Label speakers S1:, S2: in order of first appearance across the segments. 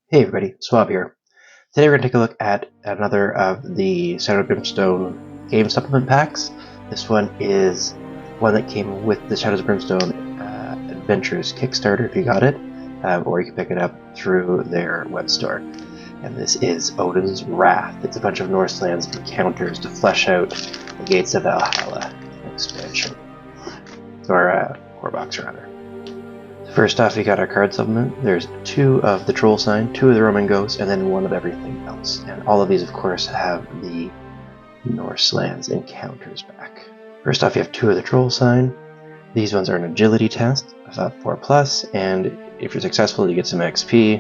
S1: Hey everybody, Swab here. Today we're going to take a look at another of the Shadow Brimstone game supplement packs. This one is one that came with the Shadows of Brimstone Adventures Kickstarter if you got it, or you can pick it up through their web store. And this is Odin's Wrath. It's a bunch of Norseland's encounters to flesh out the Gates of Valhalla expansion, or core box rather. First off, we got our card supplement. There's 2 of the Troll Sign, 2 of the Roman Ghost, and then 1 of everything else. And all of these, of course, have the Norseland's encounters back. First off, you have 2 of the Troll Sign. These ones are an agility test of 4+, and if you're successful, you get some XP.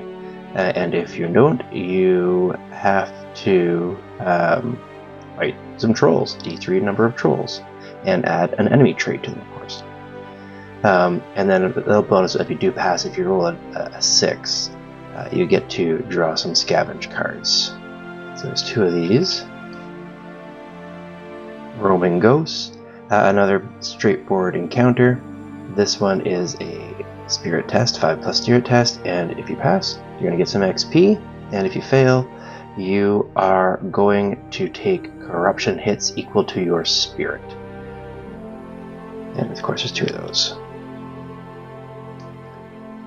S1: And if you don't, you have to fight some trolls, D3 number of trolls, and add an enemy trait to them, of course. And then a little bonus, if you do pass, if you roll a 6, you get to draw some scavenge cards. So there's 2 of these. Roaming Ghosts, another straightforward encounter. This one is a spirit test, 5+ spirit test, and if you pass, you're going to get some XP, and if you fail, you are going to take corruption hits equal to your spirit. And of course there's 2 of those.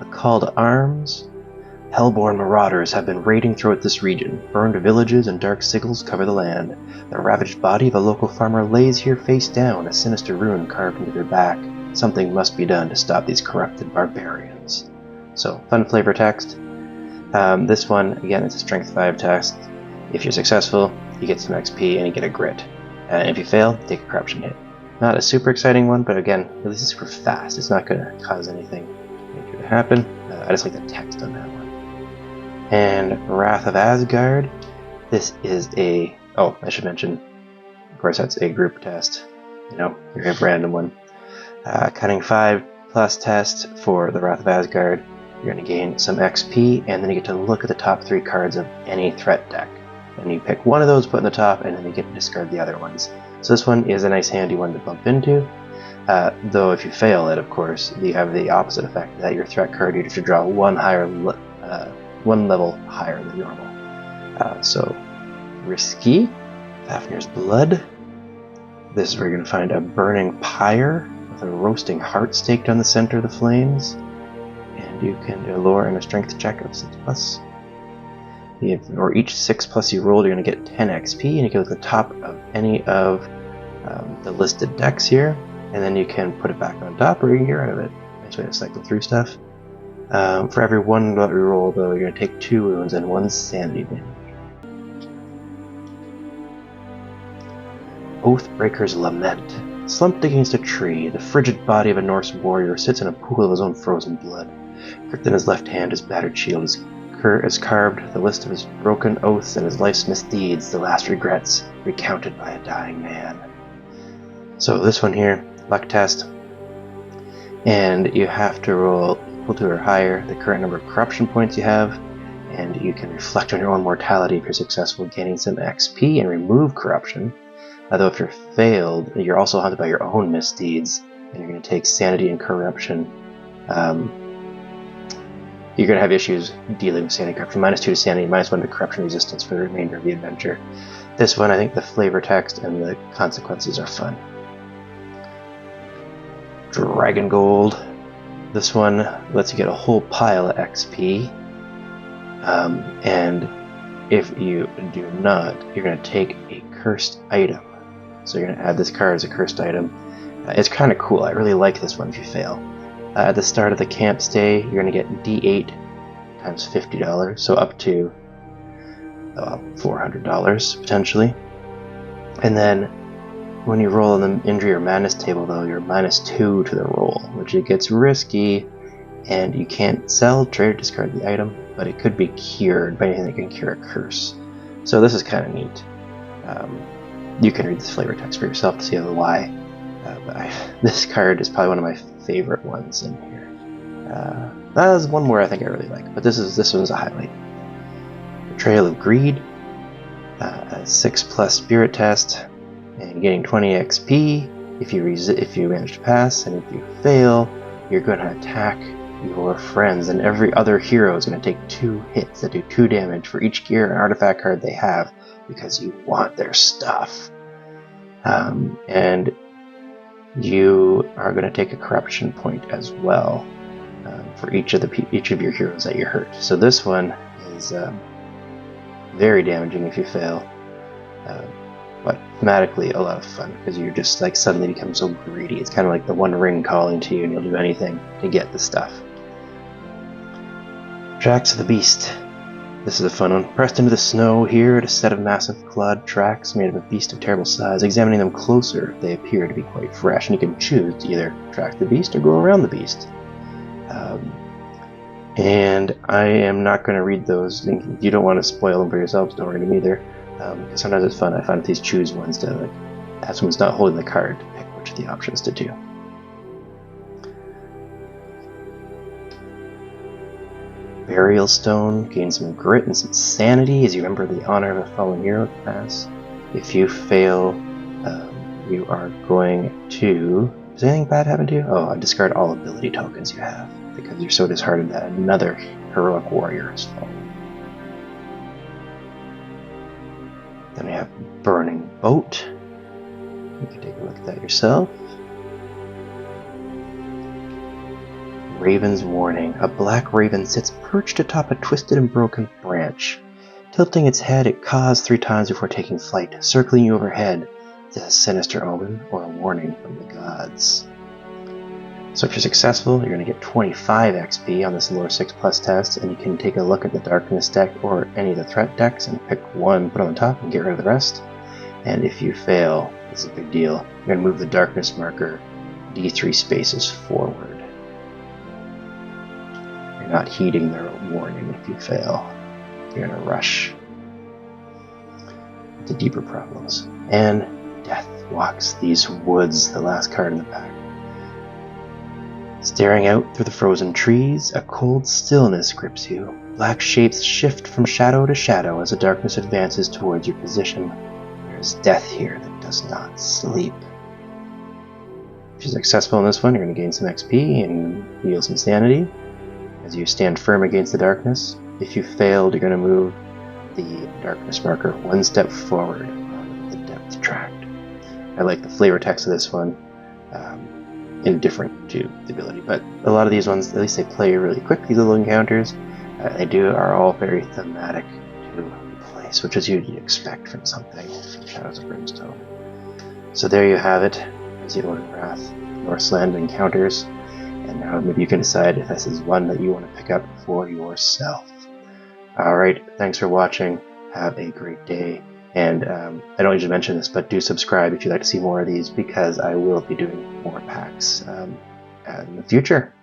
S1: A call to arms. Hellborn marauders have been raiding throughout this region. Burned villages and dark sigils cover the land. The ravaged body of a local farmer lays here face down, a sinister rune carved into their back. Something must be done to stop these corrupted barbarians. So, fun flavor text. This one, again, it's a strength 5 test. If you're successful, you get some XP and you get a grit. And if you fail, take a corruption hit. Not a super exciting one, but again, this is super fast. It's not going to cause anything major to happen. I just like the text on that one. And Wrath of Asgard. This is a... oh, I should mention, of course, that's a group test. You know, you're a random one. Cunning 5+ test for the Wrath of Asgard. You're going to gain some XP, and then you get to look at the top 3 cards of any threat deck. And you pick one of those, put in the top, and then you get to discard the other ones. So this one is a nice handy one to bump into. Though if you fail it, of course, you have the opposite effect, that your threat card you have to draw one level higher than normal. So risky. Fafnir's Blood. This is where you're going to find a burning pyre with a roasting heart staked on the center of the flames. And you can do a lore and a strength check of 6+. Or each 6+ you roll, you're going to get 10 XP, and you can look at the top of any of the listed decks here, and then you can put it back on top or you can get rid of it. Nice way to cycle through stuff. For every 1 that we roll, though, you're going to take 2 wounds and 1 sanity damage. Oathbreaker's Lament. Slumped against a tree, the frigid body of a Norse warrior sits in a pool of his own frozen blood. Gripped in his left hand, his battered shield is carved the list of his broken oaths and his life's misdeeds, the last regrets, recounted by a dying man. So this one here, luck test, and you have to roll equal to or higher the current number of corruption points you have, and you can reflect on your own mortality if you're successful, gaining some XP and remove corruption. Although if you're failed, you're also haunted by your own misdeeds, and you're going to take sanity and corruption. You're going to have issues dealing with sanity corruption. -2 to sanity, -1 to corruption resistance for the remainder of the adventure. This one, I think the flavor text and the consequences are fun. Dragon Gold. This one lets you get a whole pile of XP. And if you do not, you're going to take a cursed item. So you're going to add this card as a cursed item. It's kind of cool. I really like this one if you fail. At the start of the camp stay, you're going to get D8 times $50, so up to $400 potentially. And then when you roll on the injury or madness table, though, you're -2 to the roll, which it gets risky, and you can't sell, trade, or discard the item, but it could be cured by anything that can cure a curse. So this is kind of neat. You can read this flavor text for yourself to see the why. This card is probably one of my favorite ones in here. There's one more I think I really like, but this one's a highlight. Betrayal of Greed, a 6+ spirit test, and getting 20 XP if you manage to pass, and if you fail, you're going to attack your friends, and every other hero is going to take 2 hits that do 2 damage for each gear and artifact card they have, because you want their stuff. And you are going to take a corruption point as well for each of your heroes that you hurt. So this one is very damaging if you fail, but thematically a lot of fun, because you just like suddenly become so greedy. It's kind of like the One Ring calling to you, and you'll do anything to get the stuff. Tracks of the Beast. This is a fun one. Pressed into the snow here at a set of massive clawed tracks made of a beast of terrible size. Examining them closer, they appear to be quite fresh, and you can choose to either track the beast or go around the beast. And I am not going to read those. If you don't want to spoil them for yourselves, don't read them either. Because sometimes it's fun. I find these choose ones to have someone's not holding the card to pick which of the options to do. Burial Stone, gain some grit and some sanity as you remember the honor of a fallen hero to pass. If you fail, you are going to... Does anything bad happen to you? Oh, discard all ability tokens you have, because you're so disheartened that another heroic warrior has fallen. Then we have Burning Boat. You can take a look at that yourself. Raven's Warning. A black raven sits perched atop a twisted and broken branch. Tilting its head, it caws 3 times before taking flight, circling you overhead. Is this a sinister omen or a warning from the gods? So if you're successful, you're going to get 25 XP on this Lore 6 Plus test, and you can take a look at the Darkness deck or any of the threat decks and pick one, put on the top, and get rid of the rest. And if you fail, this is a big deal, you're going to move the Darkness marker D3 spaces forward. You're not heeding their warning if you fail. You're going to rush into deeper problems. And Death walks these woods, the last card in the pack. Staring out through the frozen trees, a cold stillness grips you. Black shapes shift from shadow to shadow as the darkness advances towards your position. There is death here that does not sleep. If you're successful in this one, you're going to gain some XP and heal some sanity as you stand firm against the darkness. If you failed, you're going to move the darkness marker 1 step forward on the depth tract. I like the flavor text of this one. Indifferent to the ability, but a lot of these ones, at least they play really quick, these little encounters. Are all very thematic to the place, which is you'd expect from something from Shadows of Brimstone. So there you have it, Azure Wrath, Norseland encounters, and now maybe you can decide if this is one that you want to pick up for yourself. Alright, thanks for watching, have a great day. And I don't usually mention this, but do subscribe if you'd like to see more of these, because I will be doing more packs in the future.